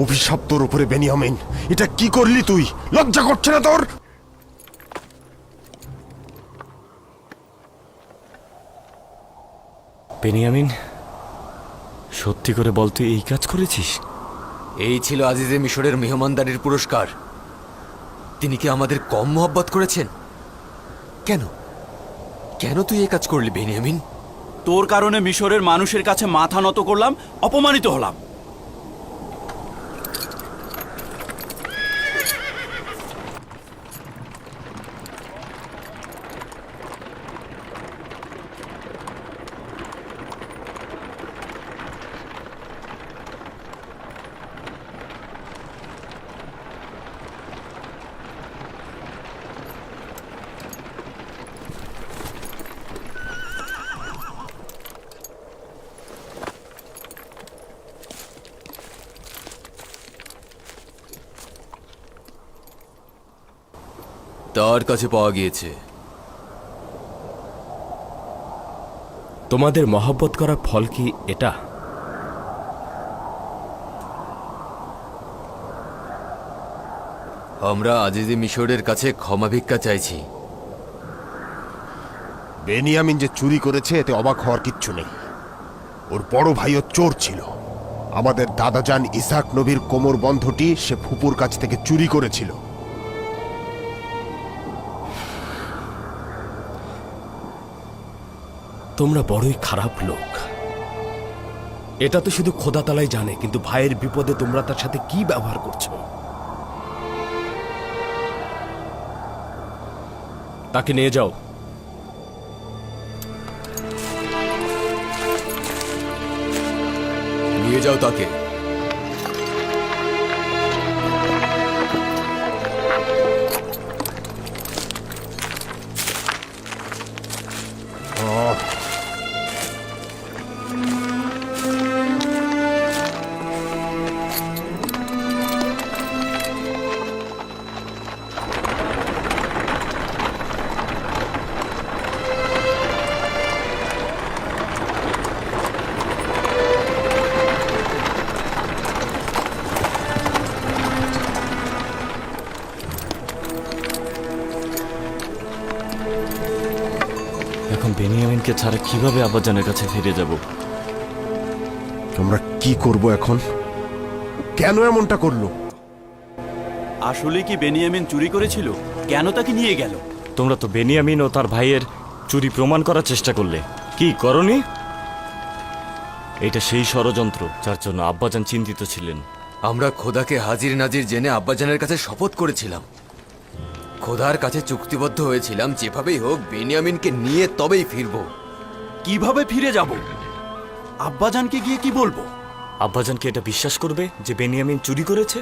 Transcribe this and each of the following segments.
অভিশাপ তোর উপরে বেনিয়ামিন, এটা কি করলি তুই? লজ্জা করছে না তোর? বেনিয়ামিন, সত্যি করে বল তুই এই কাজ করেছিস? এই ছিল আজিজে মিশরের মেহমানদারির পুরস্কার। তিনি কি আমাদের কম মোহাব্বত করেছেন? কেন কেন তুই এই কাজ করলি বেনিয়ামিন? তোর কারণে মিশরের মানুষের কাছে মাথা নত করলাম, অপমানিত হলাম। তার কাছে পাওয়া গিয়েছে। তোমাদের মহব্বত করার ফল কি এটা? আমরা আজিজে মিশরের কাছে ক্ষমা ভিক্ষা চাইছি। বেনিয়ামিন যে চুরি করেছে এতে অবাক হওয়ার কিচ্ছু নেই। ওর বড় ভাইও চোর ছিল। আমাদের দাদাজান ইসাক নবীর কোমর বন্ধটি সে ফুপুর কাছ থেকে চুরি করেছিল। তোমরা বড়ই খারাপ লোক। এটা তো শুধু খোদা তালাই জানে, কিন্তু ভাইয়ের বিপদে তোমরা তার সাথে কি ব্যবহার করছো। তাকে নিয়ে যাও। নিয়ে যাও তাকে। এখন বেনিয়ামিনকে ছাড়া কিভাবে আব্বাজানের কাছে ফিরে যাব? আমরা কি করব এখন? কেন এমনটা করলো? আসলে কি বেনিয়ামিন চুরি করেছিল? কেন তাকে নিয়ে গেল? তোমরা তো বেনিয়ামিন ও তার ভাইয়ের চুরি প্রমাণ করার চেষ্টা করলে, কি করনি? এটা সেই ষড়যন্ত্র যার জন্য আব্বাজান চিন্তিত ছিলেন। আমরা খোদাকে হাজির নাজির জেনে আব্বাজানের কাছে শপথ করেছিলাম। খোদার কাছে চুক্তিবদ্ধ হয়েছিলাম যেভাবেই হোক বেনিয়ামিনকে নিয়ে তবেই ফিরব। কিভাবে ফিরে যাব? আব্বাজানকে গিয়ে কি বলবো? আব্বাজান কি এটা বিশ্বাস করবে যে বেনিয়ামিন চুরি করেছে?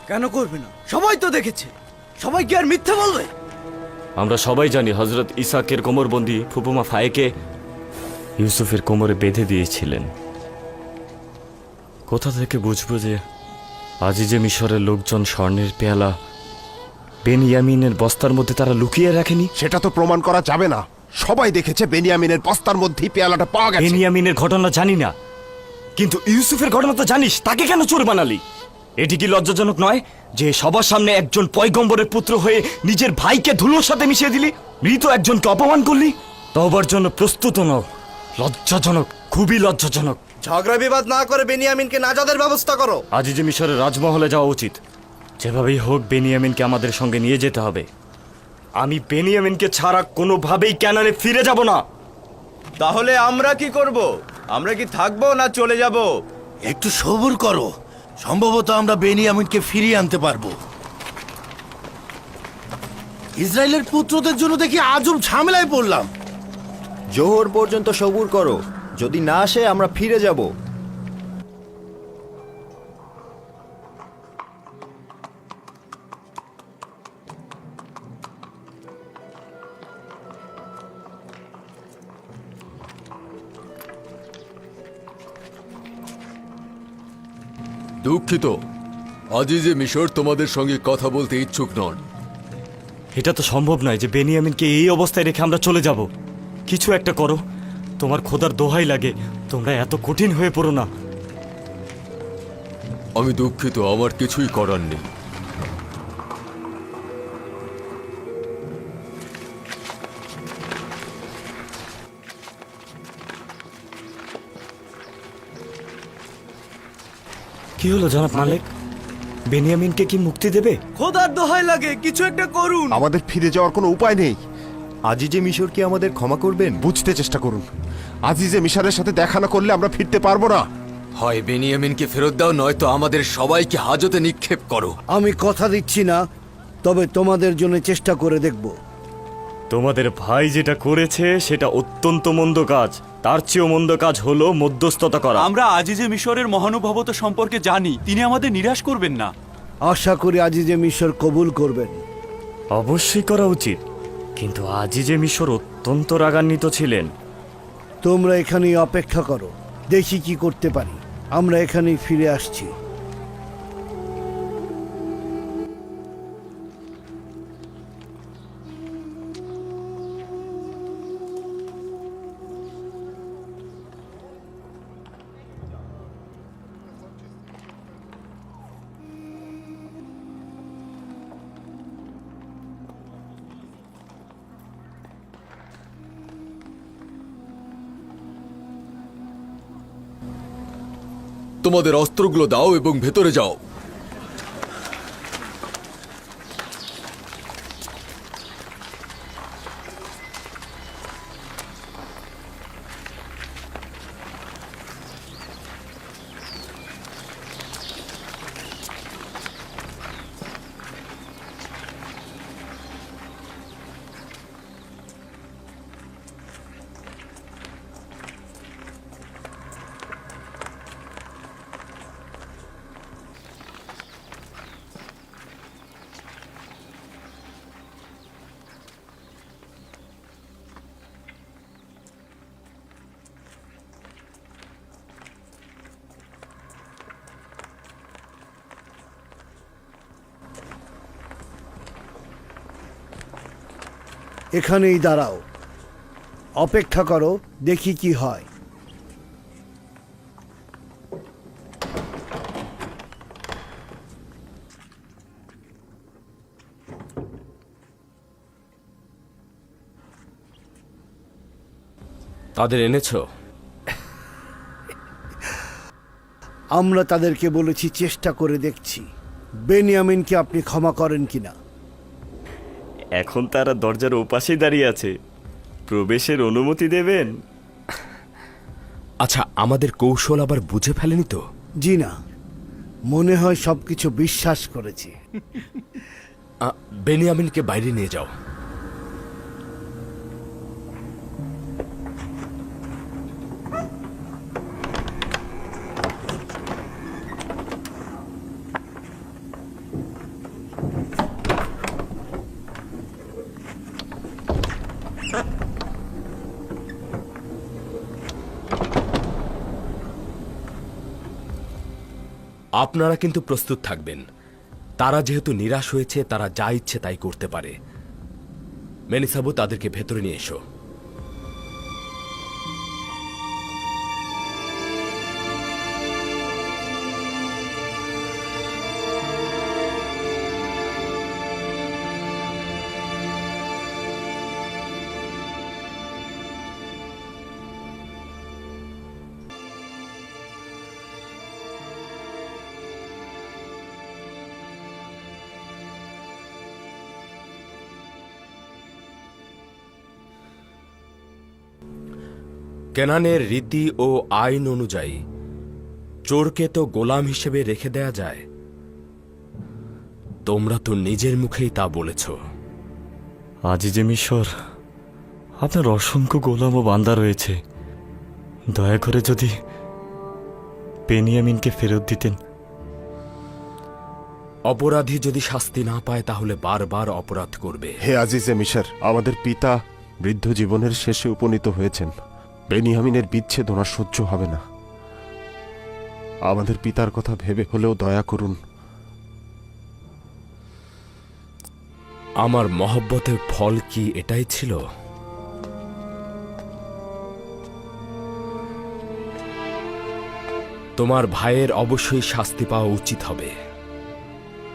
কেন করবে না? সবাই তো দেখেছে। সবাই কি আর মিথ্যা বলবে? আমরা সবাই জানি হযরত ইসাকের কোমরবন্দি ফুপুমা ফায়েকে ইউসুফের কোমরে বেঁধে দিয়েছিলেন। কোথা থেকে বুঝবো যে আজিজে মিশরের লোকজন স্বর্ণের পেয়ালা বেনিয়ামিনের বস্তার মধ্যে তারা লুকিয়ে রাখেনি? সেটা তো প্রমাণ করা যাবে না। সবাই দেখেছে বেনিয়ামিনের বস্তার মধ্যেই পেয়ালাটা পাওয়া গেছে। বেনিয়ামিনের ঘটনা জানি না, কিন্তু ইউসুফের ঘটনা তো জানিস। তাকে কেন চোর বানালি? এটি কি লজ্জাজনক নয় যে সবার সামনে একজন পয়গম্বরের পুত্র হয়ে নিজের ভাইকে ধুলোর সাথে মিশিয়ে দিলি? মৃত একজনকে অপমান করলি। তওবার জন্য প্রস্তুত নও। লজ্জাজনক, খুবই লজ্জাজনক। ঝগড়া বিবাদ না করে বেনিয়ামিনকে নাজাদের ব্যবস্থা করো। আজিজে মিশরের রাজমহলে যাওয়া উচিত। যেভাবেই হোক বেনিয়ামিনকে আমাদের সঙ্গে নিয়ে যেতে হবে। আমি বেনিয়ামিনকে ছাড়া কোনোভাবেই ক্যানানে ফিরে যাব না। তাহলে আমরা কি করব? আমরা কি থাকবো না চলে যাব? একটু সবুর করো, সম্ভবত আমরা বেনিয়ামিনকে ফিরিয়ে আনতে পারবো। ইসরায়েলের পুত্রদের জন্য দেখি আজব ঝামেলায় পড়লাম। জোহর পর্যন্ত সবুর করো, যদি না আসে আমরা ফিরে যাব। দুঃখিত, আজিজে মিশর তোমাদের সঙ্গে কথা বলতে ইচ্ছুক নন। এটা তো সম্ভব নয় যে বেনিয়ামিনকে এই অবস্থায় রেখে আমরা চলে যাব। কিছু একটা করো, তোমার খোদার দোহাই লাগে, তোমরা এত কঠিন হয়ে পড়ো না। আমি দুঃখিত, আমার কিছুই করার নেই। কি হলো জনাব মালিক? বেনিয়ামিনকে কি মুক্তি দেবে? খোদার দোহাই লাগে কিছু একটা করুন। আমাদের ফিরে যাওয়ার কোনো উপায় নেই। আজিজে মিশর কি আমাদের ক্ষমা করবেন? বুঝতে চেষ্টা করুন, আজিজে মিশরের সাথে দেখা না করলে আমরা ফিরতে পারবো না। হয় বেনিয়ামিনকে ফেরত দাও, নয়তো আমাদের সবাইকে হাজতে নিক্ষেপ করো। আমি কথা দিচ্ছি না, তবে তোমাদের জন্য চেষ্টা করে দেখব। তোমাদের ভাই যেটা করেছে সেটা অত্যন্ত মন্দ কাজ। তার চেয়েও মন্দ কাজ হলো মধ্যস্থতা করা। আমরা আজিজে মিশরের মহানুভবতা সম্পর্কে জানি, তিনি আমাদের নিরাশ করবেন না। আশা করি আজিজে মিশর কবুল করবেন। অবশ্যই করা উচিত, কিন্তু আজিজে মিশর অত্যন্ত রাগান্বিত ছিলেন। তোমরা এখানেই অপেক্ষা করো, দেখি কি করতে পারি। আমরা এখানেই ফিরে আসছি। তোমাদের অস্ত্রগুলো দাও এবং ভেতরে যাও। এখানেই দাঁড়াও, অপেক্ষা করো, দেখি কি হয়। তাদের এনেছো? আমরা তাদেরকে বলেছি চেষ্টা করে দেখছি বেনিয়ামিনকে আপনি ক্ষমা করেন কিনা। এখন তারা দরজার ওপাশেই দাঁড়িয়ে আছে, প্রবেশের অনুমতি দেবেন? আচ্ছা, আমাদের কৌশল আবার বুঝে ফেলেনি তো? জি না, মনে হয় সবকিছু বিশ্বাস করেছি। বেনিয়ামিনকে বাইরে নিয়ে যাও। আপনারা কিন্তু প্রস্তুত থাকবেন। তারা যেহেতু নিরাশ হয়েছে, তারা যা ইচ্ছে তাই করতে পারে। মেনিসাবু, তাদেরকে ভেতরে নিয়ে এসো। কেনানের রীতি ও আইন অনুযায়ী চোরকে তো গোলাম হিসেবে রেখে দেয়া যায়। তোমরা তো নিজের মুখেই তা বলেছ। আজিজে মিশর, আপনার অসংখ্য গোলাম ও বান্দা রয়েছে। দয়া করে যদি বেনিয়ামিনকে ফেরত দিতেন। অপরাধী যদি শাস্তি না পায় তাহলে বারবার অপরাধ করবে। হে আজিজে মিশর, আমাদের পিতা বৃদ্ধ জীবনের শেষে উপনীত হয়েছেন। বেনিয়ামিনের বিচ্ছেদ ওনার সহ্য হবে না। আমাদের পিতার কথা ভেবে হলেও দয়া করুন। আমার মহব্বতের ফল কি এটাই ছিল? তোমার ভাইয়ের অবশ্যই শাস্তি পাওয়া উচিত হবে।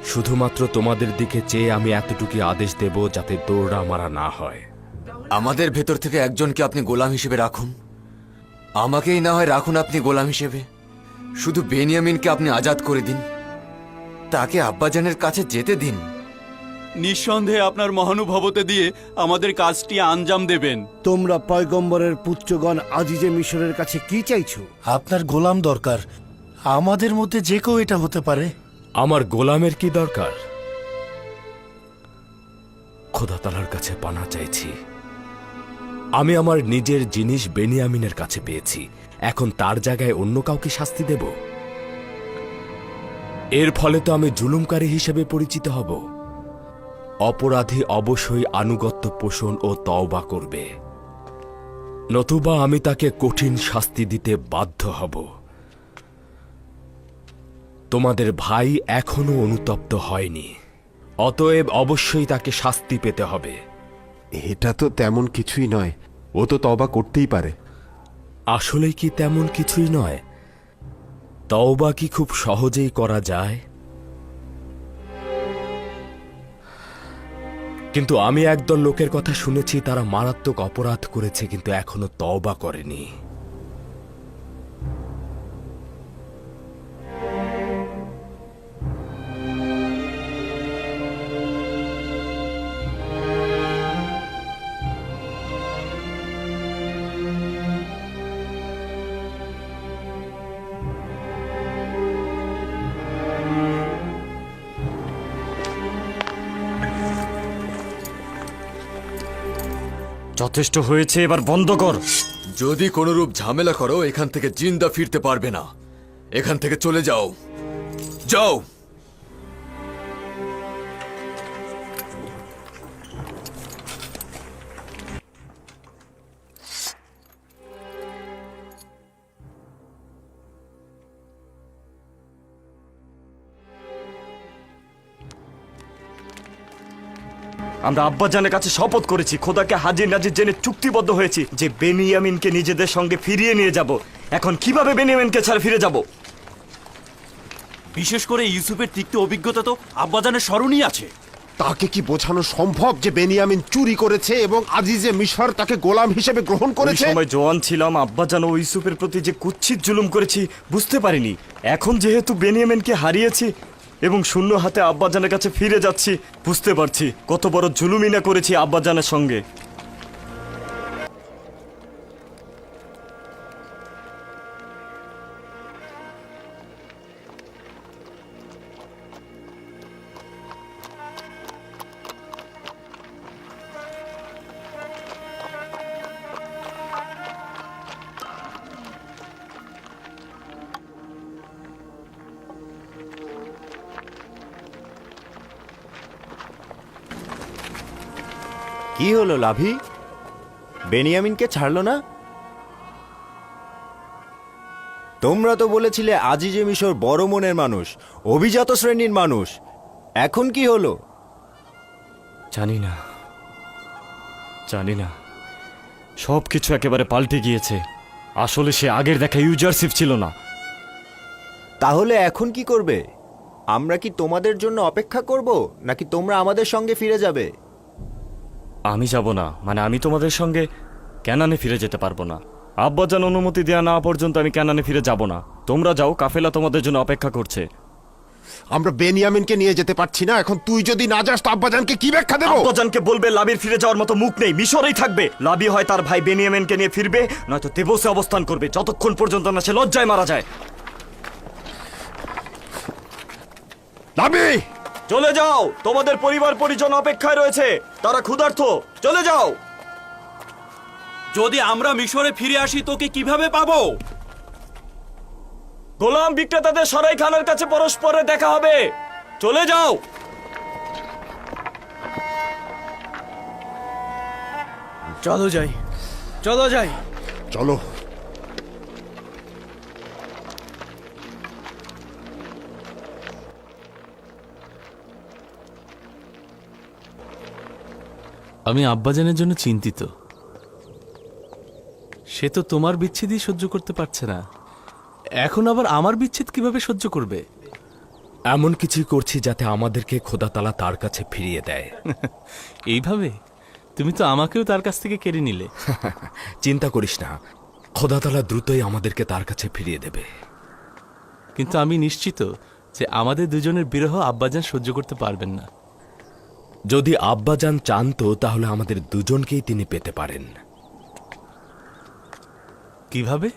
শুধুমাত্র তোমাদের দিকে চেয়ে আমি এতটুকু আদেশ দেব যাতে দৌড়া মারা না হয়। আমাদের ভেতর থেকে একজনকে আপনি গোলাম হিসেবে রাখুন, আমাকেই না হয় রাখুন আপনি গোলাম হিসেবে। শুধু বেনিয়ামিনকে আপনি আজাদ করে দিন, তাকে আব্বাজানের কাছে যেতে দিন। নিঃসন্দেহে আপনার মহানুভবতে দিয়ে আমাদের কাজটি আঞ্জাম দেবেন। তোমরা পয়গম্বরের পুত্রগণ আজিজে মিশরের কাছে কি চাইছো? আপনার গোলাম দরকার। আমাদের মধ্যে যে কেউ এটা হতে পারে। আমার গোলামের কি দরকার? খোদা তাআলার কাছে পানা চাইছি। আমি আমার নিজের জিনিস বেনিয়ামিনের কাছে পেয়েছি, এখন তার জায়গায় অন্য কাউকে শাস্তি দেব? এর ফলে তো আমি জুলুমকারী হিসেবে পরিচিত হব। অপরাধী অবশ্যই আনুগত্য পোষণ ও তওবা করবে, নতুবা আমি তাকে কঠিন শাস্তি দিতে বাধ্য হব। তোমাদের ভাই এখনো অনুতপ্ত হয়নি, অতএব অবশ্যই তাকে শাস্তি পেতে হবে। এটা তো তেমন কিছুই নয়, ও তো তওবা করতেই পারে। আসলেই কি তেমন কিছুই নয়? তওবা কি খুব সহজেই করা যায়? কিন্তু আমি একদল লোকের কথা শুনেছি, তারা মারাত্মক অপরাধ করেছে কিন্তু এখনো তওবা করেনি। যথেষ্ট হয়েছে, এবার বন্ধ কর। যদি কোনরূপ ঝামেলা করো এখান থেকে জিন্দা ফিরতে পারবে না। এখান থেকে চলে যাও, যাও। আমরা আব্বাজানের কাছে শপথ করেছি, খোদাকে হাজির নাজির জেনে চুক্তিবদ্ধ হয়েছি যে বেনিয়ামিনকে নিজেদের সঙ্গে ফিরিয়ে নিয়ে যাব। এখন কিভাবে বেনিয়ামিনকে ছাড়া ফিরে যাব? বিশেষ করে ইউসুফের তিক্ত অভিজ্ঞতা তো আব্বাজানের স্মরণই আছে। তাকে কি বোঝানো সম্ভব যে বেনিয়ামিন চুরি করেছে এবং আজিজে মিশর তাকে গোলাম হিসেবে গ্রহণ ওই করেছে? সময় জওয়ান ছিলাম, আব্বাজান ও ইউসুফের প্রতি যে কুৎসিত জুলুম করেছি বুঝতে পারিনি। এখন যেহেতু বেনিয়ামিনকে হারিয়েছি এবং শূন্য হাতে আব্বাজানের কাছে ফিরে যাচ্ছি, বুঝতে পারছি কত বড় জুলুমই না করেছি আব্বাজানের সঙ্গে। কি হলো লাভি? বেনিয়ামিনকে ছাড়লো না? তোমরা তো বলেছিলে আজিজে মিশর বড় মনের মানুষ, অভিজাত শ্রেণীর মানুষ। এখন কি হলো? জানি না, জানি না, সব কিছু একেবারে পাল্টে গিয়েছে। আসলে সে আগের দেখা ইউজারশিপ ছিল না। তাহলে এখন কি করবে? আমরা কি তোমাদের জন্য অপেক্ষা করব, নাকি তোমরা আমাদের সঙ্গে ফিরে যাবে? আমি যাব না, মানে আমি তোমাদের সঙ্গে ক্যানানে ফিরে যেতে পারবো না। আব্বাজান অনুমতি দেওয়া না পর্যন্ত আমি ক্যানানে ফিরে যাব না। তোমরা যাও, কাফেলা তোমাদের জন্য অপেক্ষা করছে। আমরা বেনিয়ামিনকে নিয়ে যেতে পারছি না, এখন তুই যদি না যাস তো আব্বাজানকে কি ব্যাখ্যা দেব? আব্বাজানকে বলবে লাবির ফিরে যাওয়ার মতো মুখ নেই, মিশরেই থাকবে। লাবি হয় তার ভাই বেনিয়ামিনকে নিয়ে ফিরবে, নয়তো তেবসে অবস্থান করবে যতক্ষণ পর্যন্ত না সে লজ্জায় মারা যায়। লাবি! চলে যাও, তোমাদের পরিবার পরিজন অপেক্ষায় রয়েছে, তারা ক্ষুধার্ত। চলে যাও। যদি আমরা মিশরে ফিরে আসি তোকে কিভাবে পাবো? গোলাম বিক্রেতাদের সরাই খানের কাছে পরস্পরে দেখা হবে। চলে যাও। চলো যাই, চলো যাই। চলো। আমি আব্বাজানের জন্য চিন্তিত। সে তো তোমার বিচ্ছেদই সহ্য করতে পারছে না। এখন আবার আমার বিচ্ছেদ কিভাবে সহ্য করবে? এমন কিছু করছি যাতে আমাদেরকে খোদাতালা তার কাছে ফিরিয়ে দেয়। এইভাবে? তুমি তো আমাকেও তার কাছ থেকে কেড়ে নিলে। চিন্তা করিস না, খোদাতালা দ্রুতই আমাদেরকে তার কাছে ফিরিয়ে দেবে। কিন্তু আমি নিশ্চিত যে আমাদের দুজনের বিরহ আব্বাজান সহ্য করতে পারবেন না। যদি আব্বাজান চান তো তাহলে আমাদের দুজনকেই তিনি পেতে পারেন। কিভাবে?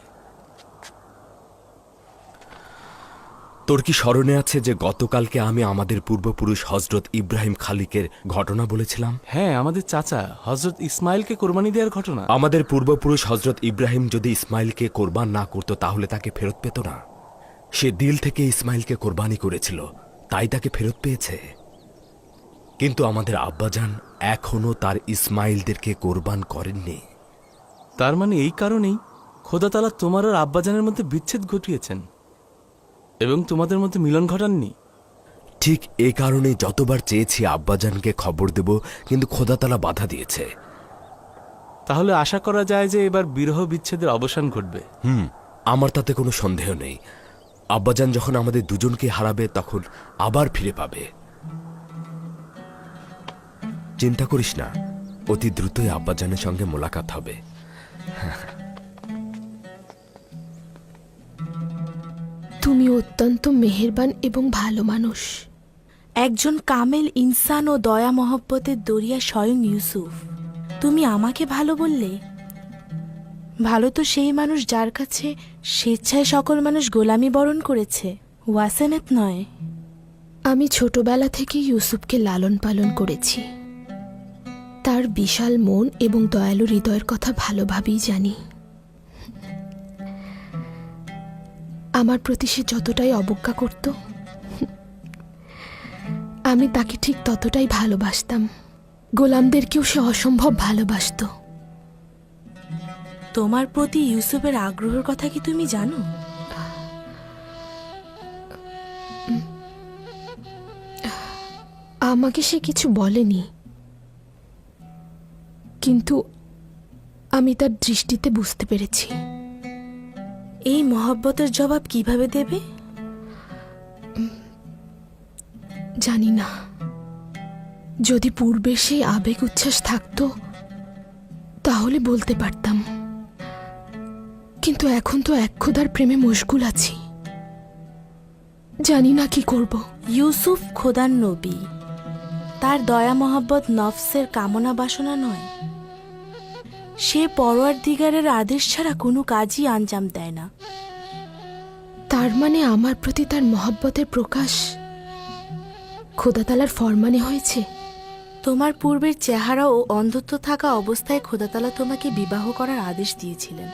তোর কি স্মরণে আছে যে গতকালকে আমি আমাদের পূর্বপুরুষ হজরত ইব্রাহিম খালিকের ঘটনা বলেছিলাম? হ্যাঁ, আমাদের চাচা হজরত ইসমাইলকে কোরবানি দেওয়ার ঘটনা। আমাদের পূর্বপুরুষ হজরত ইব্রাহিম যদি ইসমাইলকে কোরবান না করত তাহলে তাকে ফেরত পেত না। সে দিল থেকে ইসমাইলকে কোরবানি করেছিল, তাই তাকে ফেরত পেয়েছে। কিন্তু আমাদের আব্বাজান এখনো তার ইসমাইলদেরকে কোরবান করেননি। তার মানে এই কারণেই খোদাতালা তোমার আর আব্বাজানের মধ্যে বিচ্ছেদ ঘটিয়েছেন এবং তোমাদের মধ্যে মিলন ঘটাননি। ঠিক এই কারণেই যতবার চেয়েছি আব্বাজানকে খবর দেব, কিন্তু খোদাতালা বাধা দিয়েছে। তাহলে আশা করা যায় যে এবার বিরহ বিচ্ছেদের অবসান ঘটবে। আমার তাতে কোনো সন্দেহ নেই। আব্বাজান যখন আমাদের দুজনকে হারাবে তখন আবার ফিরে পাবে। চিন্তা করিস না, অতি দ্রুতই আব্বাজানের সঙ্গে মোলাকাত হবে। তুমি অত্যন্ত মেহেরবান এবং ভালো মানুষ, একজন কামেল ইনসান ও দয়া মহব্বতের দরিয়া স্বয়ং ইউসুফ। তুমি আমাকে ভালো বললে? ভালো তো সেই মানুষ যার কাছে স্বেচ্ছায় সকল মানুষ গোলামি বরণ করেছে, ওয়াসেনেত নয়। আমি ছোটবেলা থেকে ইউসুফকে লালন পালন করেছি। তার বিশাল মন এবং দয়ালু হৃদয়ের কথা ভালোভাবেই জানি। আমার প্রতি সে যতটাই অবজ্ঞা করত, আমি তাকে ঠিক ততটাই ভালোবাসতাম। গোলামদেরকেও সে অসম্ভব ভালোবাসত। তোমার প্রতি ইউসুফের আগ্রহের কথা কি তুমি জানো? আমাকে সে কিছু বলেনি, কিন্তু আমি তার দৃষ্টিতে বুঝতে পেরেছি। এই মহব্বতের জবাব কিভাবে দেবে জানি না। যদি পূর্বে সেই আবেগ উচ্ছ্বাস থাকতো তাহলে বলতে পারতাম, কিন্তু এখন তো এক খোদার প্রেমে মশগুল আছি, জানি না কি করব। ইউসুফ খোদার নবী, তার দয়া মহব্বত নফসের কামনা বাসনা নয়। সে পরওয়ারদিগারের আদেশ ছাড়া কোনো কাজই আঞ্জাম দেয় না। তার মানে আমার প্রতি তার মহব্বতের প্রকাশ খোদাতালার ফরমানে হয়েছে। তোমার পূর্বের চেহারা ও অন্ধত্ব থাকা অবস্থায় খোদাতালা তোমাকে বিবাহ করার আদেশ দিয়েছিলেন।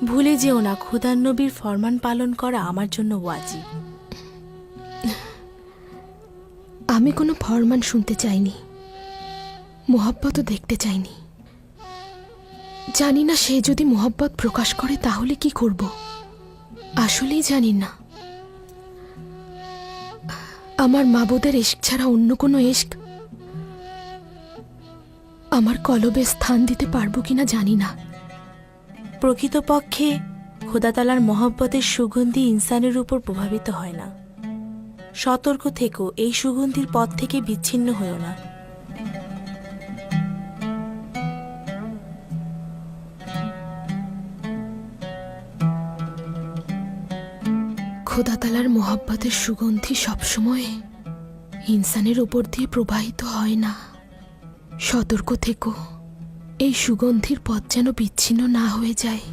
ভুলে যেও না, খোদার নবীর ফরমান পালন করা আমার জন্য ওয়াজিব। আমি কোনো ফরমান শুনতে চাইনি, মোহব্বতও দেখতে চাইনি। জানি না সে যদি মোহব্বত প্রকাশ করে তাহলে কি করব, আসলেই জানি না। আমার মাবুদের ইশক ছাড়া অন্য কোনো ইশক আমার কলবে স্থান দিতে পারবো কিনা জানি না। প্রকৃতপক্ষে খোদাতালার মহব্বতের সুগন্ধি ইনসানের উপর প্রভাবিত হয় না। সতর্ক থেকো, এই সুগন্ধির পথ থেকে বিচ্ছিন্ন হও না। খোদাতালার মহব্বতের সুগন্ধি সবসময় ইনসানের উপর দিয়ে প্রবাহিত হয় না। সতর্ক থেকো, এই সুগন্ধির পথ যেন বিচ্ছিন্ন না হয়ে যায়।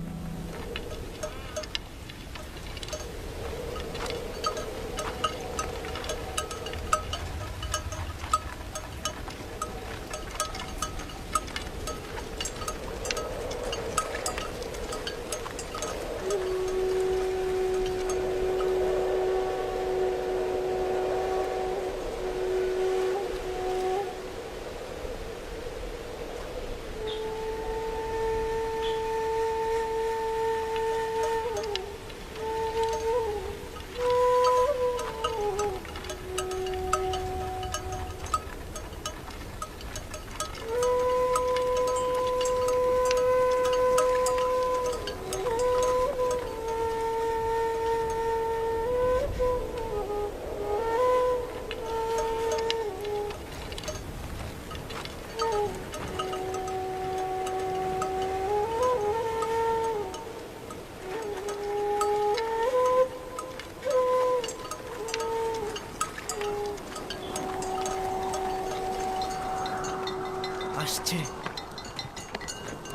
আসছে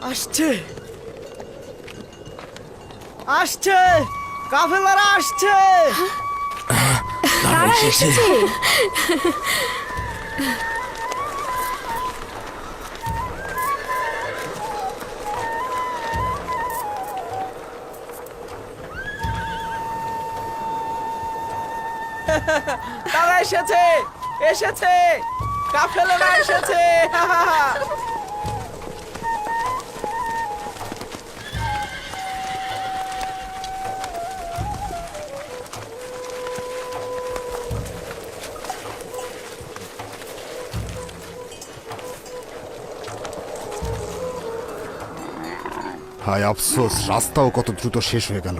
আসছে আসছে কাফেলারা আসছে। কারা এসেছে? তারা এসেছে এসেছে কাফেলারা এসেছে। হায় আফসোস, রাস্তাও কত দ্রুত শেষ হয়ে গেল।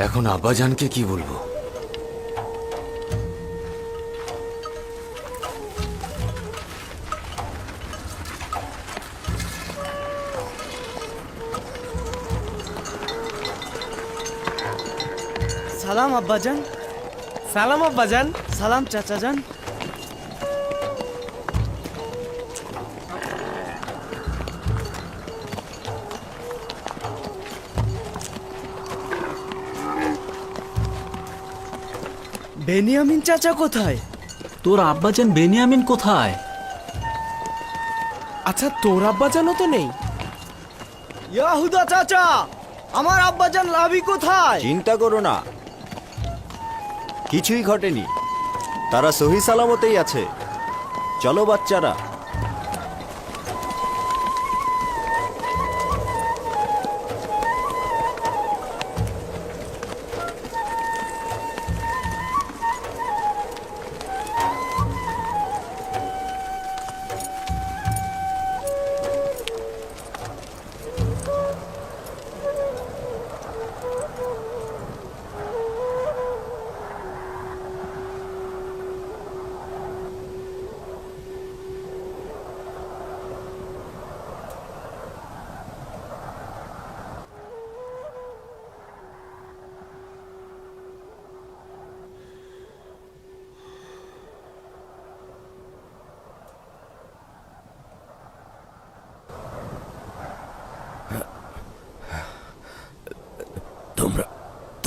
এখন আব্বাজানকে কি বলবো? সালাম আব্বাজান, সালাম আব্বাজান, সালাম চাচাজান। বেনিয়ামিন চাচা কোথায়? তোর আব্বাজান বেনিয়ামিন কোথায়? আচ্ছা তোর আব্বাজানও তো নেই। ইয়াহুদা চাচা, আমার আব্বাজান লাভি কোথায়? চিন্তা করো না, কিছুই ঘটেনি, তারা সহি সালামতেই আছে। চলো বাচ্চারা।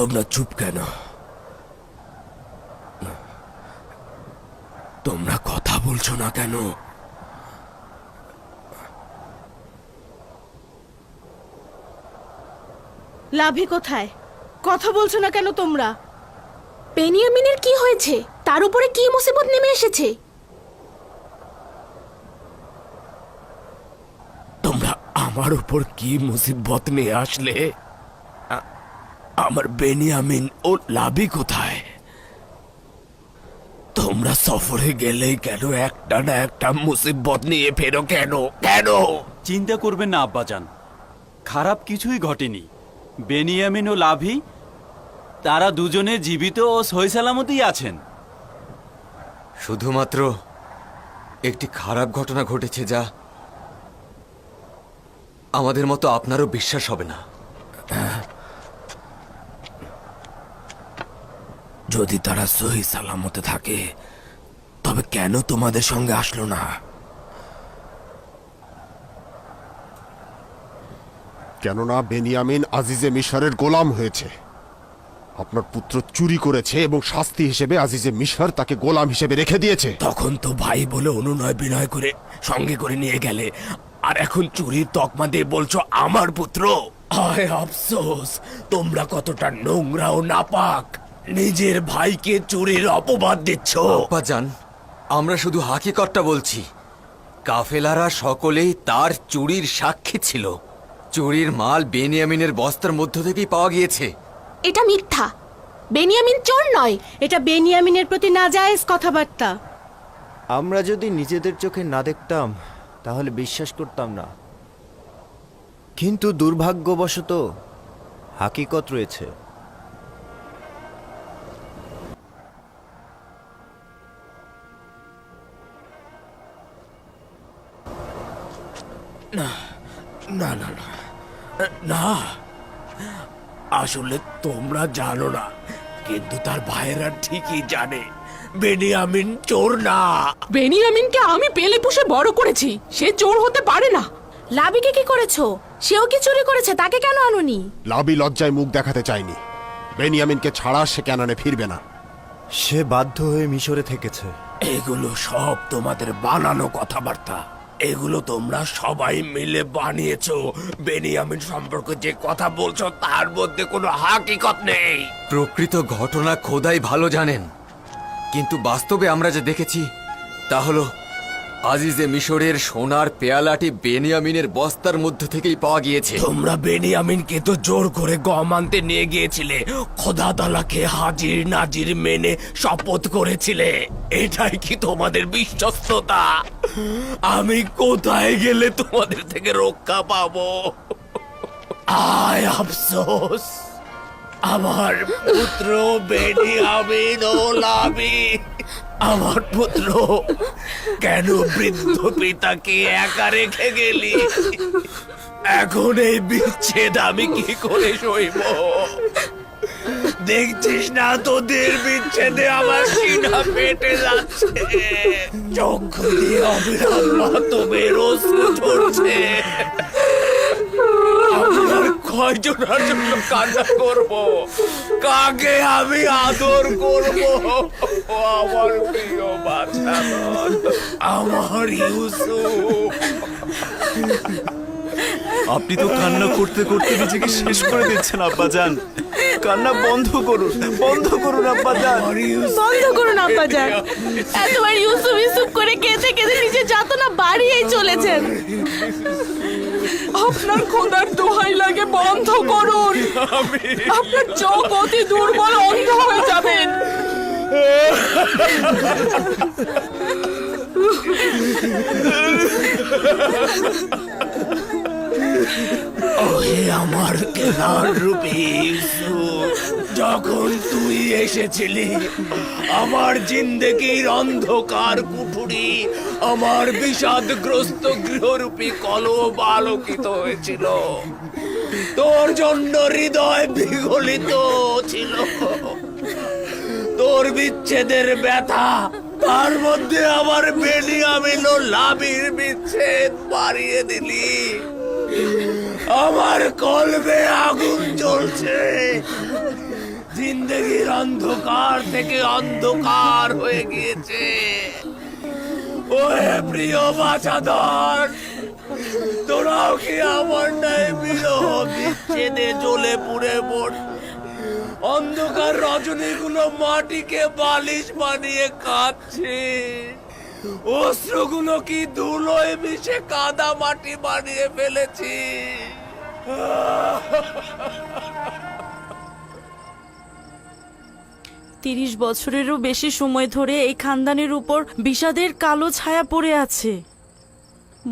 তোমরা চুপ কেন? তোমরা কথা বলছো না কেন? লাভি কোথায়? কথা বলছো না কেন তোমরা? বেনিয়ামিনের কি হয়েছে? তার উপরে কি মুসিবত নেমে এসেছে? তোমরা আমার উপর কি মুসিবত নিয়ে আসলে? আমার বেনিয়ামিন ও লাভি কোথায়? তোমরা সফরে গেলেই কেন একটা না একটা মুসিবত নিয়ে ফেরো কেন? কেন? চিন্তা করবেন না আব্বাজান, খারাপ কিছুই ঘটেনি। বেনিয়ামিন ও লাভি তারা দুজনে জীবিত ও সহি সালামতেই আছেন। শুধুমাত্র একটি খারাপ ঘটনা ঘটেছে, যা আমাদের মতো আপনারও বিশ্বাস হবে না। যদি তারা সহি সালামতে থাকে তবে কেন তোমাদের সঙ্গে আসলো না? কেননা বেনিয়ামিন আজিজে মিশরের গোলাম হয়েছে। আপনার পুত্র চুরি করেছে এবং শাস্তি হিসেবে আজিজে মিশর তাকে গোলাম হিসেবে রেখে দিয়েছে। তখন তো ভাই বলে অনুনয় বিনয় করে সঙ্গে করে নিয়ে গেলে, আর এখন চুরির তকমা দিয়ে বলছো আমার পুত্র। হায় আফসোস, তোমরা কতটা নোংরা ও নাপাক, নিজের ভাইকে চুরির অপবাদ দিচ্ছ। আব্বাজান, আমরা শুধু হাকিকতটা বলছি। কাফেলারা সকলেই তার চুরির সাক্ষী ছিল। চুরির মাল বেনিয়ামিনের বস্তার মধ্য থেকেই পাওয়া গিয়েছে। এটা মিথ্যা। বেনিয়ামিন চোর নয়। এটা বেনিয়ামিনের প্রতি নাজায়েজ কথাবার্তা। আমরা যদি নিজেদের চোখে না দেখতাম তাহলে বিশ্বাস করতাম না, কিন্তু দুর্ভাগ্যবশত হাকিকত রয়েছে। না না না না না, আসলে তোমরা জানো না, কিন্তু তার ভাইয়েরা ঠিকই জানে। বেনিয়ামিন চোর না। বেনিয়ামিনকে আমি পেলে পুষে বড় করেছি, সে চোর হতে পারে না। লাবিকে কি করেছো? সেও কি চুরি করেছে? তাকে কেন আনুনি? লাবি লজ্জায় মুখ দেখাতে চায়নি। বেনিয়ামিনকে ছাড়া সে ক্যানানে ফিরবে না। সে বাধ্য হয়ে মিশরে থেকেছে। এগুলো সব তোমাদের বানানো কথাবার্তা। এগুলো তোমরা সবাই মিলে বানিয়েছো। বেনিয়ামিন সম্পর্কে যে কথা বলছো তার মধ্যে কোনো হাকিকত নেই। প্রকৃত ঘটনা খোদাই ভালো জানেন, কিন্তু বাস্তবে আমরা যে দেখেছি তা হলো আজিজে মিশরের সোনার পেয়ালাটি বেনিয়ামিনের বস্তার মধ্য থেকেই পাওয়া গিয়েছে। তোমরা বেনিয়ামিনকে তো জোর করে গম আনতে নিয়ে গিয়েছিলে, খোদা তাআলাকে হাজির নাজির মেনে শপথ করেছিলে। এটাই কি তোমাদের বিশ্বস্ততা? আমি কোথায় গেলে তোমাদের থেকে রক্ষা পাবো? আয় আফসোস, আমার পুত্র বেনিয়ামিন ও লাবি, আমার পুত্র কেন বৃদ্ধ পিতাকে একা রেখে গেলি? এখন এই বিচ্ছেদ আমি কি করে সইব? দেখছিস না তোদের বিচ্ছেদে আমার সিনা ফেটে যাচ্ছে, চক্ষু দিয়ে অবিরাম মাতমের অশ্রু ঝরছে। আমি আর কয়জনের জন্য কান্না করব? কাকে আমি আদর করব? আমার প্রিয় বাচ্চাগণ, আমার ইউসুফ। আপনি তো কান্না করতে করতে নিজেকে শেষ করে দিচ্ছেন আব্বাজান। কান্না বন্ধ করুন, বন্ধ করুন আব্বাজান। বন্ধ করুন আব্বাজান। এতবার ইউসুফ ইউসুফ করে কেঁদে কেঁদে নিজে যাতনা বাড়িয়েই চলেছেন। আপনার খোদার দোহাই লাগে বন্ধ করুন। আপনার চোখ অতি দুর্বল, অন্ধ হয়ে যাবেন। ওহে আমার কেনার রূপী ইউসুফ, যখন তুই এসেছিলি আমার জিন্দেগির অন্ধকার কুঠুরি, আমার বিষাদগ্রস্ত গৃহরূপী কলব আলোকিত হয়েছিল। তোর জন্য হৃদয় বিগলিত ছিল। তোর বিচ্ছেদের ব্যথা, তার মধ্যে আমার বেনিয়ামিন ও লাবির বিচ্ছেদ বাড়িয়ে দিলি। আমার কলবে আগুন জ্বলছে, জিন্দেগির অন্ধকার থেকে অন্ধকার হয়ে গিয়েছে। ওহে প্রিয় বাছাধর, তোরাও কি আমার ন্যায় বিরহ বিচ্ছেদে জ্বলে পুড়ে পড়? অন্ধকার রজনীগুলো মাটিকে বালিশ বানিয়ে কাঁদছে, অশ্রুগুলো কি ধুলোয় মিশে কাদা মাটি বানিয়ে ফেলেছি। 30 বছরেরও বেশি সময় ধরে এই খানদানের উপর বিষাদের কালো ছায়া পড়ে আছে।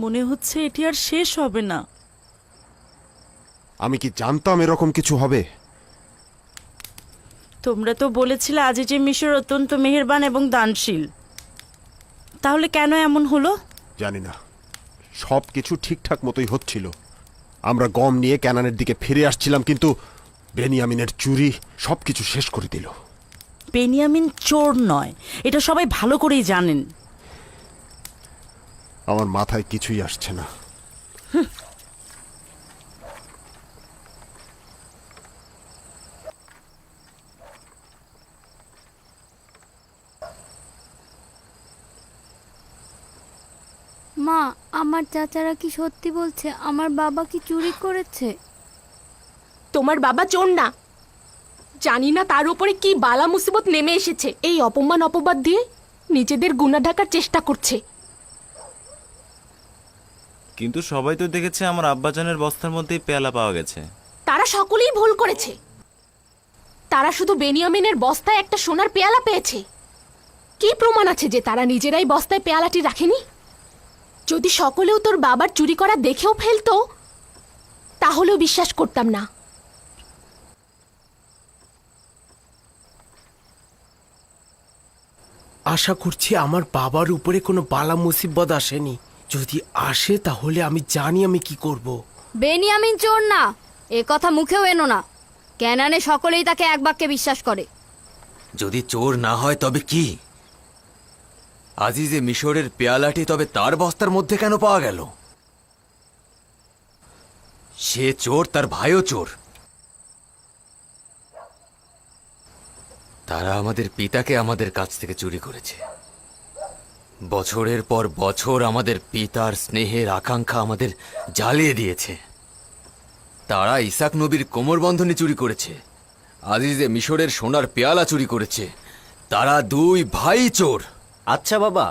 মনে হচ্ছে এটি আর শেষ হবে না। আমি কি জানতাম এরকম কিছু হবে? তোমরা তো বলেছিলে আজিজে মিশর অত্যন্ত মেহেরবান এবং দানশীল। তাহলে কেন এমন হলো? জানি না, সব কিছু ঠিকঠাক মতোই হচ্ছিল। আমরা গম নিয়ে ক্যানানের দিকে ফিরে আসছিলাম, কিন্তু বেনিয়ামিনের চুরি সবকিছু শেষ করে দিল। বেনিয়ামিন চোর নয়, এটা সবাই ভালো করেই জানেন। আমার মাথায় কিছুই আসছে না। মা, আমার চাচারা কি সত্যি বলছে আমার বাবা কি চুরি করেছে? তোমার বাবা চোর না। জানি না তার উপরে কি বালা মুসিবত নেমে এসেছে। এই অপমান অপবাদ দিয়ে নিজেদের গুনাহ ঢাকার চেষ্টা করছে। কিন্তু সবাই তো দেখেছে আমার আব্বাজানের বস্তার মধ্যেই পেয়ালা পাওয়া গেছে। তারা সকলেই ভুল করেছে। তারা শুধু বেনিয়ামিনের বস্তায় একটা সোনার পেয়ালা পেয়েছে। কি প্রমাণ আছে যে তারা নিজেরাই বস্তায় পেয়ালাটি রাখেনি? যদি সকলেও তোর বাবার চুরি করা দেখেও ফেলতো, তাহলেও বিশ্বাস করতাম না। আশা করছি আমার বাবার উপরে কোনো বালা মুসিবত আসেনি। যদি আসে তাহলে আমি জানি আমি কি করব। বেনিয়ামিন চোর না, এ কথা মুখেও এনো না। ক্যানানে সকলেই তাকে এক বাক্যে বিশ্বাস করে। যদি চোর না হয় তবে কি? আজিজে মিশরের পেয়ালাটি তবে তার বস্তার মধ্যে কেন পাওয়া গেল? সে চোর, তার ভাইও চোর। তারা আমাদের পিতাকে আমাদের কাছ থেকে চুরি করেছে। বছরের পর বছর আমাদের পিতার স্নেহের আকাঙ্ক্ষা আমাদের জ্বালিয়ে দিয়েছে। তারা ইসাক নবীর কোমরবন্ধনী চুরি করেছে, আজিজে মিশরের সোনার পেয়ালা চুরি করেছে। তারা দুই ভাই চোর। আচ্ছা বাবা,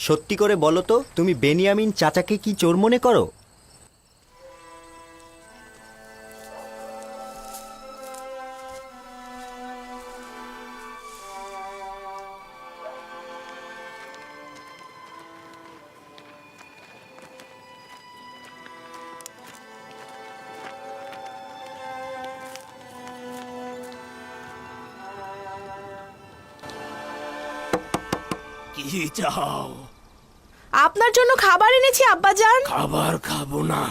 সত্যি করে বলো তো, তুমি বেনিয়ামিন চাচাকে কি চোর মনে করো? কি চাও? আপনার জন্য খাবার এনেছি আব্বাজান। খাবার খাবো না,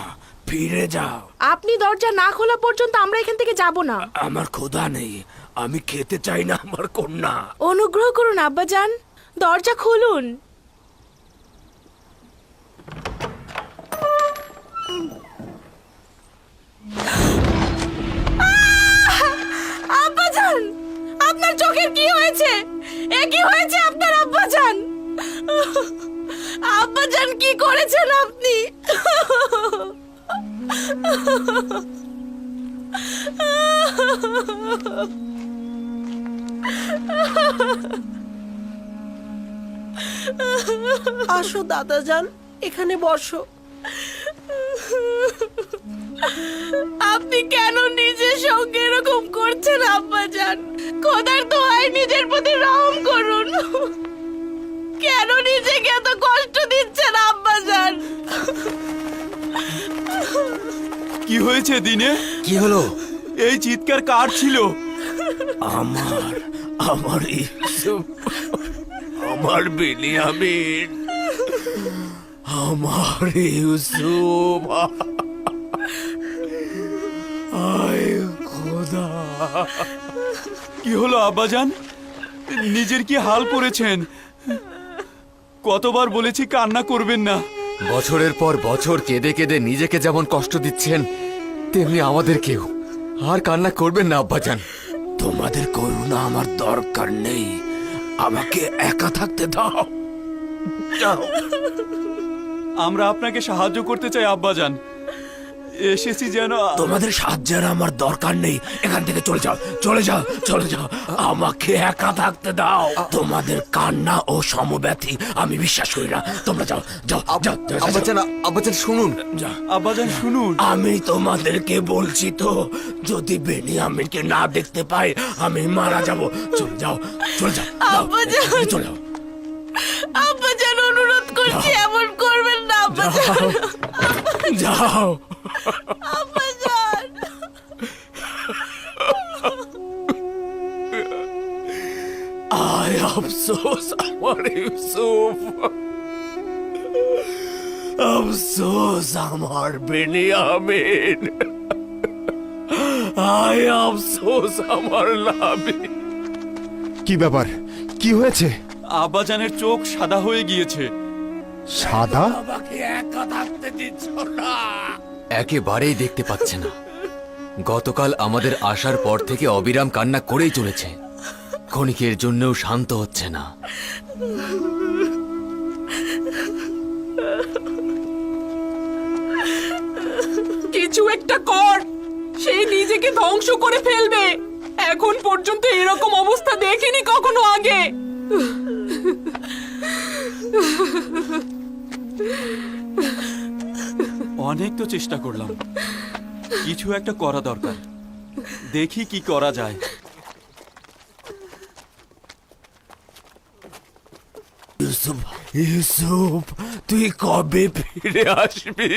ফিরে যাও। আপনি দরজা না খোলা পর্যন্ত আমরা এখান থেকে যাব না। আমার ক্ষুধা নেই, আমি খেতে চাই না আমার কন্যা। অনুগ্রহ করুন আব্বাজান, দরজা খুলুন। আব্বাজান, আপনার চোখের কি হয়েছে? এ কি হয়েছে আপনার আব্বাজান? আব্বাজান কি করেছেন আপনি? আসো দাদাজান, এখানে বসো। আপনি কেন নিজের সঙ্গে এরকম করছেন আব্বাজান? খোদার দোহাই নিজের প্রতি রহম করুন। কেন নিজেকে এত কষ্ট দিচ্ছেন আব্বাজান? কি হয়েছে দিনে? কি হলো? এই চিৎকার কার ছিল? আমার ইউসুফ, আমার বেনিয়ামিন, আমার ইউসুফ। আয় খোদা! কি হলো আব্বাজান? নিজের কি হাল করেছেন? কতবার বলেছি কান্না করবেন না। বছরের পর বছর কেঁদে কেঁদে নিজেকে যেমন কষ্ট দিচ্ছেন, তেমনি আমাদেরকেও। আর কান্না করবেন না আব্বাজান। তোমাদের করুণা আমার দরকার নেই, আমাকে একা থাকতে দাও। যাও। আমরা আপনাকে সাহায্য করতে চাই আব্বাজান। এসেছি যেন। তোমাদের সাহায্যের আমার দরকার নেই, এখান থেকে চলে যাও, চলে যাও, চলে যাও। আমাকে একা থাকতে দাও। তোমাদের কান্না ও সমব্যথী আমি বিশ্বাস করি না। তোমরা যাও, যাও, যাও, যাও, যাও। আব্বাজান, আব্বাজান শুনুন। আব্বাজান শুনুন। আমি তোমাদেরকে বলছি তো, যদি বেনিয়ামিনকে না দেখতে পাই আমি মারা যাব। চলে যাও, চলে যাও, যাও, আব্বাজান। চলে যাও। আব্বাজান অনুরোধ করছি, এমন করবেন না আব্বাজান। যাও। আব্বাজান। আয় আফসোস আমার ইউসুফ, আফসোস আমার বেনিয়ামিন, আয় আফসোস আমার লাভি। কি ব্যাপার? কি হয়েছে? আব্বাজানের চোখ সাদা হয়ে গিয়েছে। সাদা? আমাকে একা থাকতে দিচ্ছ না। একেবারেই দেখতে পাচ্ছে না। গতকাল আমাদের আসার পর থেকে অবিরাম কান্না করেই চলেছে। ক্ষণিকের জন্যও শান্ত হচ্ছে না। কিছু একটা কর, সেই নিজেকে ধ্বংস করে ফেলবে। এখন পর্যন্ত এরকম অবস্থা দেখিনি কখনো আগে। অনেক তো চেষ্টা করলাম, কিছু একটা করা দরকার। দেখি কি করা যায়। ইউসুফ, ইউসুফ, তুই কবে ফিরে আসবি?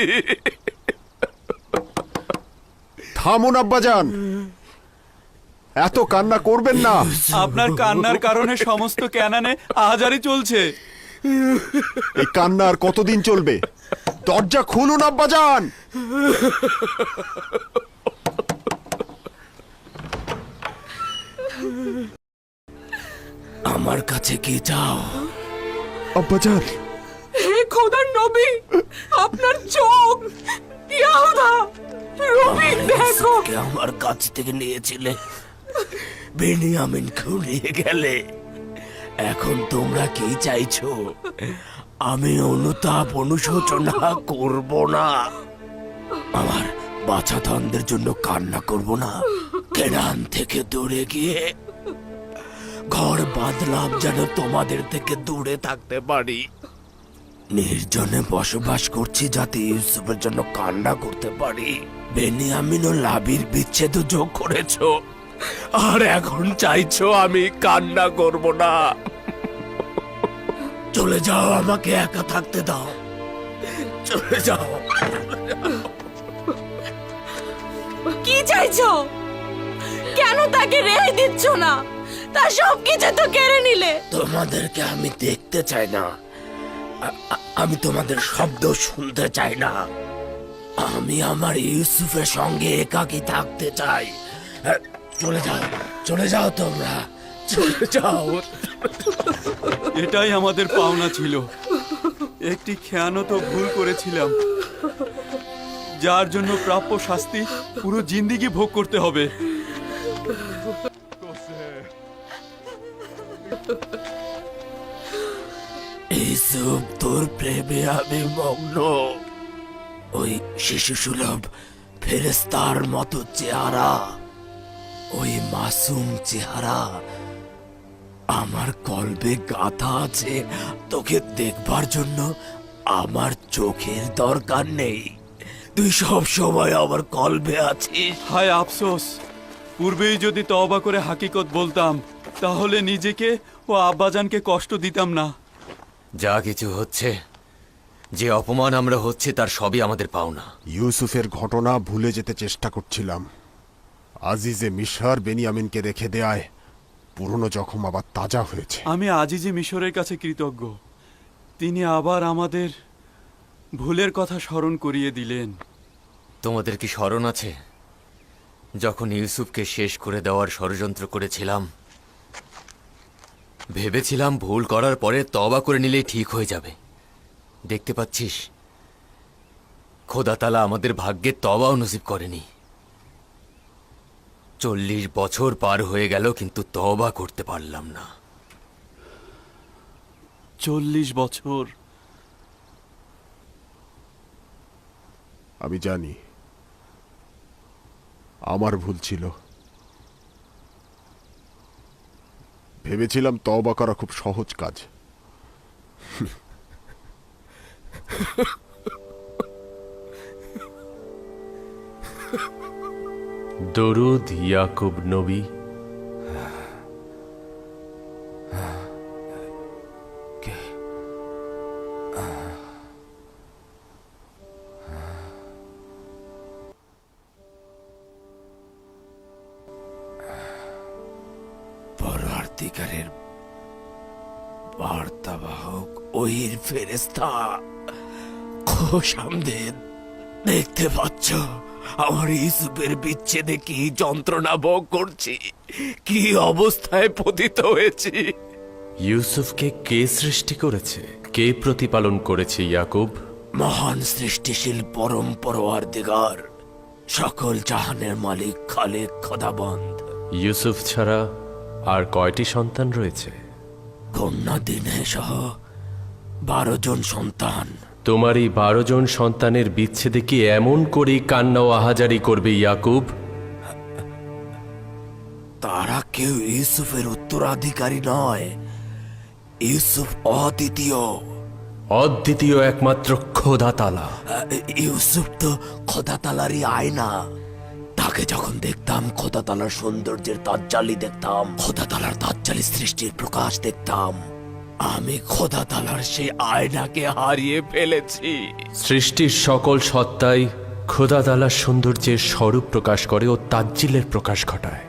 থামুন আব্বাজান, এত কান্না করবেন না। আপনার কান্নার কারণে সমস্ত ক্যানানে আহাজারি চলছে। এই কান্না আর কতদিন চলবে? দরজা খুলুন আব্বাজান। আমার কাছে কি চাও? আব্বাজান, হে খোদার নবী, আপনার চোখ! ইয়াহুদা, রবি দেখো! আমার কাছ থেকে নিয়েছিলে, বেনিয়ামিনকেও নিয়ে গেলে। এখন তোমরা কি চাইছো? আমি অনুতাপ অনুশোচনা করব না, আমার বাছাধনদের জন্য কান্না করব না, কেনান থেকে দূরে গিয়ে ঘর বাঁধলাম যেন তোমাদের থেকে দূরে থাকতে পারি। নির্জনে বসবাস করছি যাতে ইউসুফের জন্য কান্না করতে পারি। বেনিয়ামিন ও লাবির বিচ্ছেদ যোগ করেছো, আর এখন চাইছো আমি কান্না করব না। চলে যাও, আমাকে একা থাকতে দাও, চলে যাও। কি চাইছো? কেন তাকে রেহাই দিচ্ছ না? তার সবকিছু তো কেড়ে নিলে। তোমাদেরকে আমি দেখতে চাই না, আমি তোমাদের শব্দ শুনতে চাই না। আমি আমার ইউসুফের সঙ্গে একাকী থাকতে চাই। চলে যাও, চলে যাও, তোমরা চলে যাও। এটাই আমাদের পাওনা ছিল। একটি খেয়ানত ভুল করেছিলাম, যার জন্য প্রাপ্য শাস্তি পুরো জিন্দেগি ভোগ করতে হবে। ইউসুফ, তোর প্রেমে আমি মগ্ন। ওই শিশু সুলভ ফেরেস্তার মতো চেহারা, ওই মাসুম চেহারা আমার কলবে গাঁথা আছে। তোকে দেখবার জন্য আমার চোখের দরকার নেই, তুই সব সময় আমার কলবে আছিস। হায় আফসোস, পূর্বেই যদি তওবা করে হাকিকত বলতাম, তাহলে নিজেকে ও আব্বাজানকে কষ্ট দিতাম না। যা কিছু হচ্ছে, যে অপমান আমরা হচ্ছে, তার সবই আমাদের পাওনা। ইউসুফের ঘটনা ভুলে যেতে চেষ্টা করছিলাম। আজিজে মিশর বেনিয়ামিনকে রেখে দেয়ায় পুরনো জখম আবার তাজা হয়েছে। আমি আজিজে মিশরের কাছে কৃতজ্ঞ, তিনি আবার আমাদের ভুলের কথা স্মরণ করিয়ে দিলেন। তোমাদের কি স্মরণ আছে যখন ইউসুফকে শেষ করে দেওয়ার ষড়যন্ত্র করেছিলাম? ভেবেছিলাম ভুল করার পরে তওবা করে নিলেই ঠিক হয়ে যাবে। দেখতে পাচ্ছিস, খোদা তাআলা আমাদের ভাগ্যে তওবাও নসিব করেনি। 40 বছর পার হয়ে গেল, কিন্তু তওবা করতে পারলাম না। 40 বছর! আমি জানি আমার ভুল ছিল। ভেবেছিলাম তওবা করা খুব সহজ কাজ। দরুদ ইয়াকুব নবী। পরওয়ারদিগারের বার্তাবাহক ওহির ফেরেশতা, খোশামদেদ। দেখতে পাচ্ছ আমার ইউসুফের বিচ্ছেদে কি যন্ত্রণা ভোগ করছি, কি অবস্থায় পতিত হয়েছি। ইউসুফকে কে সৃষ্টি করেছে, কে প্রতিপালন করেছে ইয়াকুব? মহান সৃষ্টিশীল পরম পরওয়ারদিগার, সকল জাহানের মালিক খালেক খোদাবন্দ। ইউসুফ ছাড়া আর কয়টি সন্তান রয়েছে? কন্যা দিনে সহ 12 জন সন্তান। তোমার এই 12 জন সন্তানের বিচ্ছেদে কি এমন করেই কান্না ও আহাজারি করবে ইয়াকুব? তারা কেউ ইউসুফের উত্তরাধিকারী নয়। ইউসুফ অদ্বিতীয়, অদ্বিতীয় একমাত্র খোদা তাআলা। ইউসুফ তো খোদা তাআলারই আয়না। তাকে যখন দেখতাম খোদা তাআলার সৌন্দর্যের তাজ্জালি দেখতাম, খোদা তাআলার তাজ্জালি সৃষ্টির প্রকাশ দেখতাম। আমি খোদা তাআলার সেই আয়নাকে হারিয়ে ফেলেছি। সৃষ্টির সকল সত্তাই খোদা তাআলার সৌন্দর্যের স্বরূপ প্রকাশ করে ও তাজ্জিলের প্রকাশ ঘটায়।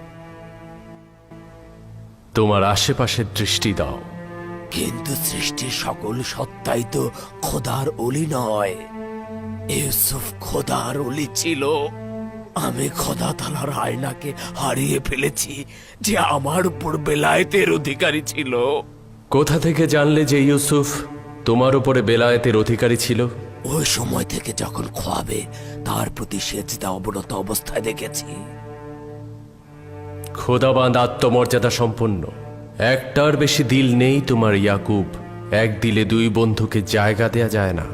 তোমার আশেপাশে দৃষ্টি দাও। কিন্তু সৃষ্টির সকল সত্তাই তো খোদার অলি নয়। ইউসুফ খোদার অলি ছিল। আমি খোদা তাআলার আয়নাকে হারিয়ে ফেলেছি, যে আমার উপর বেলায়েতের অধিকারী ছিল। কোথা থেকে জানলে যে ইউসুফ তোমার উপরে বেলায়েতের অধিকারী ছিল? ওই সময় থেকে যখন খোয়াবে তার প্রতি সেজদা অবনত অবস্থায় দেখেছি। খোদাবান্ধ আত্মমর্যাদা সম্পন্ন, একটার বেশি দিল নেই তোমার ইয়াকুব। এক দিলে দুই বন্ধুকে জায়গা দেয়া যায় না।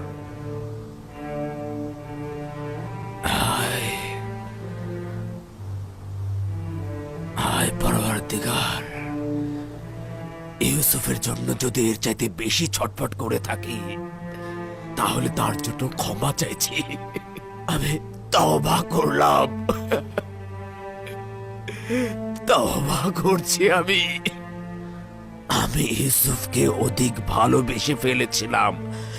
হায় পরওয়ারদিগার, ইউসুফের জন্য যদি এর চাইতে বেশি ছটফট করে থাকি তাহলে তার জন্য ক্ষমা চাইছি। আমি তওবা করলাম, তওবা করছি। আমি ইউসুফকে অধিক ভালোবেসে ফেলেছিলাম,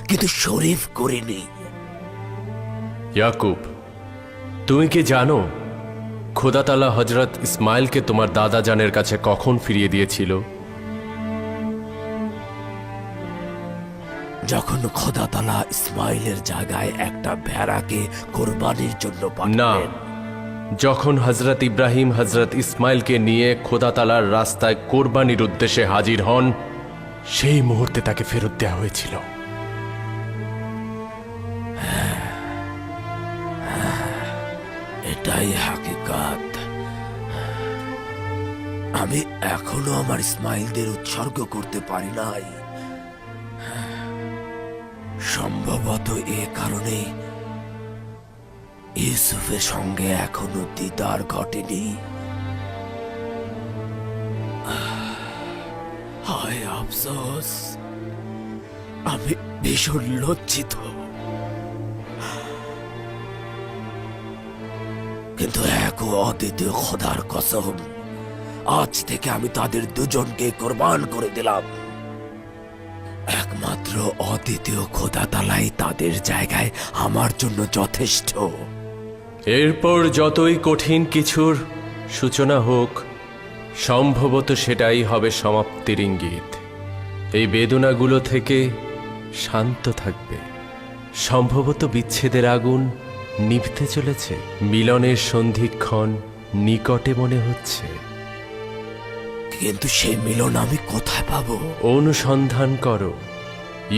কিন্তু শরীফ করিনি। ইয়াকুব, তুমি কি জানো খোদা তাআলা হযরত ইসমাইলকে তোমার দাদা জানের কাছে কখন ফিরিয়ে দিয়েছিল? যখন খোদা তাআলা ইসমাইলের জায়গায় একটা ভেড়াকে কোরবানির জন্য না, পাঠালেন। যখন হযরত ইব্রাহিম হযরত ইসমাইলকে নিয়ে খোদা তাআলার রাস্তায় কোরবানির উদ্দেশ্যে হাজির হন, সেই মুহূর্তে তাকে ফেরত দেওয়া হয়েছিল। এটাই হাকিকাত। আমি এখনো আমার ইসমাইলদের উৎসর্গ করতে পারি নাই। সম্ভবত এ কারণে ইউসুফের সঙ্গে এখনো দিদার ঘটেনি। হায় আফসোস, আমি ভীষণ লজ্জিত। কিন্তু এক ও অদ্বিতীয় খোদার কসম, আজ থেকে আমি তাদের দুজনকে কোরবান করে দিলাম। একমাত্র অদ্বিতীয় খোদা তাআলাই তাদের জায়গায় আমার জন্য যথেষ্ট। এরপর যতই কঠিন কিছুর সূচনা হোক, সম্ভবত সেটাই হবে সমাপ্তির ইঙ্গিত। এই বেদনাগুলো থেকে শান্ত থাকবে। সম্ভবত বিচ্ছেদের আগুন নিভতে চলেছে, মিলনের সন্ধিক্ষণ নিকটে মনে হচ্ছে। কিন্তু সেই মিলন আমি কোথায় পাবো? অনুসন্ধান করো।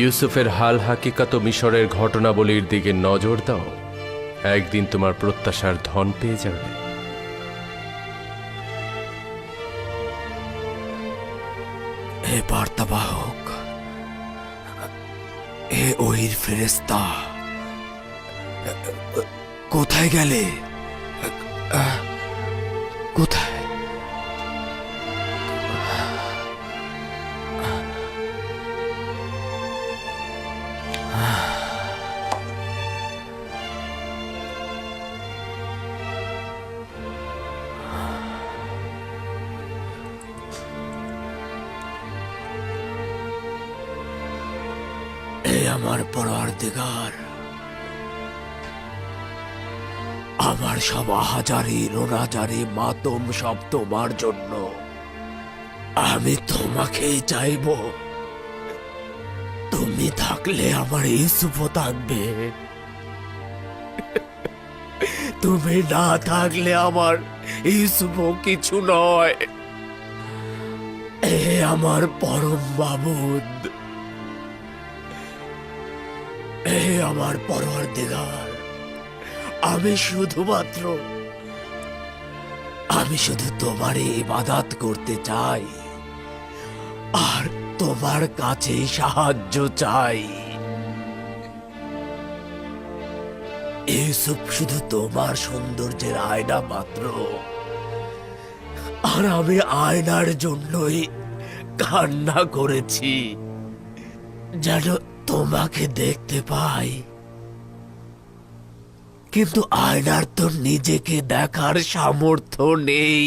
ইউসুফের হাল হাকিকাত মিশরের ঘটনাবলীর দিকে নজর দাও। একদিন তোমার প্রত্যাশার ধন পেয়ে যাবে। হে বার্তাবাহক, হে ওহির ফেরেশতা, কোথায় গেলে? কোথায়? আমার পরওয়ারদিগার, আমার সব আহাজারি রোনাজারি মাতম সব তোমার জন্য। আমি তোমাকেই চাইব। তুমি থাকলে আমার ইউসুফও থাকবে, তুমি না থাকলে আমার ইউসুফও কিছু নয়। এ আমার পরম মাবুদ, হে আমার পরওয়ারদিগার, আমি শুধু তোমারই ইবাদত করতে চাই আর তোমার কাছে সাহায্য চাই। ইউসুফ শুধু তোমার সৌন্দর্যের আয়না মাত্র, আর আমি আয়নার জন্যই কান্না করেছি, যেন তোমাকে দেখতে পাই। কিন্তু আয়নার তো নিজেকে দেখার সামর্থ্য নেই।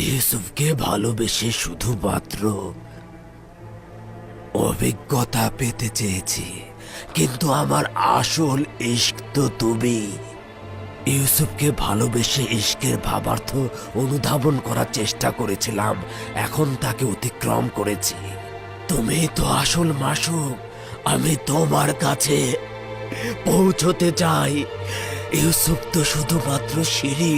ইউসুফকে ভালোবেসে শুধুমাত্র অভিজ্ঞতা পেতে চেয়েছি, কিন্তু আমার আসল ইশক তো তুমি। ইউসুফকে ভালোবেসে ইশকের ভাবার্থ অনুধাবন করার চেষ্টা করেছিলাম, এখন তাকে অতিক্রম করেছি। তুমি তো আসল মাসুক, আমি তোমার কাছে পৌঁছতে চাই। ইউসুফ তো শুধুমাত্র সিঁড়ি।